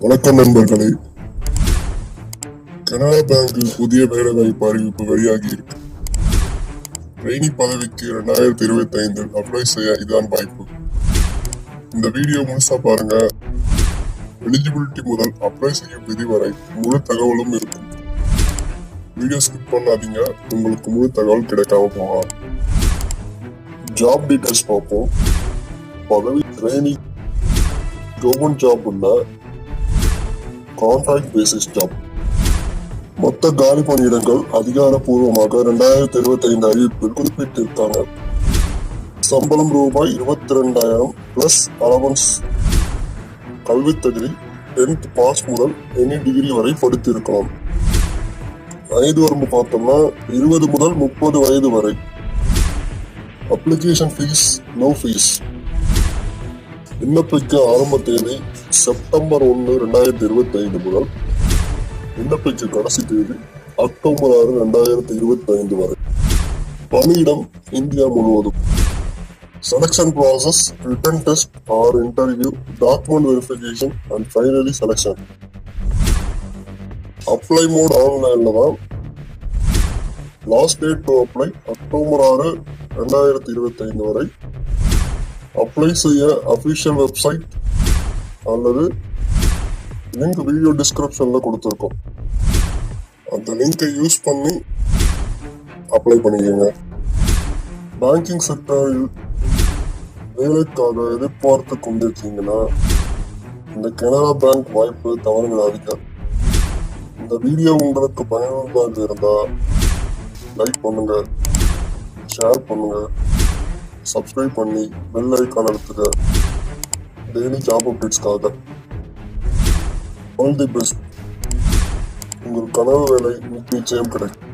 வணக்கம் நண்பர்களே. கனரா பேங்கில் புதிய வேலைவாய்ப்பு அறிவிப்பு வெளியாகி இருக்கு. ட்ரெய்னி பதவிக்கு 2025 அப்ளை செய்ய இதான் வாய்ப்பு. இந்த வீடியோ முழுசா பாருங்க. எலிஜிபிலிட்டி முதல் அப்ளை செய்யும் விதி வரை முழு தகவலும் இருக்கும். வீடியோ ஸ்கிப் பண்ணாதீங்க, உங்களுக்கு முழு தகவல் கிடைக்காம போகலாம். ஜாப் டீடைல்ஸ் பார்ப்போம். பதவி ட்ரெய்னி கவர்மெண்ட் ஜாப் உள்ள கான்ட்ராக்ட் பேசிஸ் ஜாப். மொத்த காலி பணியிடங்கள் அதிகாரப்பூர்வமாக 2025 அறிவிப்பில் குறிப்பிட்டிருக்காங்க. சம்பளம் ரூபாய் 22,000 பிளஸ் அலவன்ஸ். கல்வி தகுதி 10th பாஸ் முதல் எனி டிகிரி வரை படித்திருக்கலாம். வயது வரம்பு பார்த்தோம்னா 20 முதல் 30 வயது வரை. Application fee no fee. விண்ணப்பிக்க ஆரம்ப தேதி செப்டம்பர் 1, 2025 முதல் விண்ணப்பிக்க கடைசி தேதி அக்டோபர் 6, 2025 வரை. பணியிடம் இந்தியா முழுவதும். Selection process written test or interview, document verification and finally selection. Apply mode ஆன்லைன்ல தான். Last date to apply October 6, 2025 வரை. அப்ளை செய்ய அபிஷியல் வெப்சைட் அல்லது லிங்க் வீடியோ டிஸ்கிரிப்ஷன்ல கொடுத்துருக்கோம். அந்த லிங்கை யூஸ் பண்ணி அப்ளை பண்ணிக்கோங்க. பேங்கிங் செக்டரில் வேலைக்காக எதிர்பார்த்து கொண்டிருக்கீங்கன்னா இந்த கனரா பேங்க் வாய்ப்பு தவறு விடாதீங்க. இந்த வீடியோ உங்களுக்கு பயனுள்ளதாக இருந்தா லைக் பண்ணுங்க, ஷேர் பண்ணுங்க, சப்ஸ்கிரைப் பண்ணி பெல் ஐகான் அழுத்துங்க. டெய்லி ஜாப் அப்டேட்ஸ்க்காக. All the best. உங்கள் கனவு வேலை நிச்சயம் கிடைக்கும்.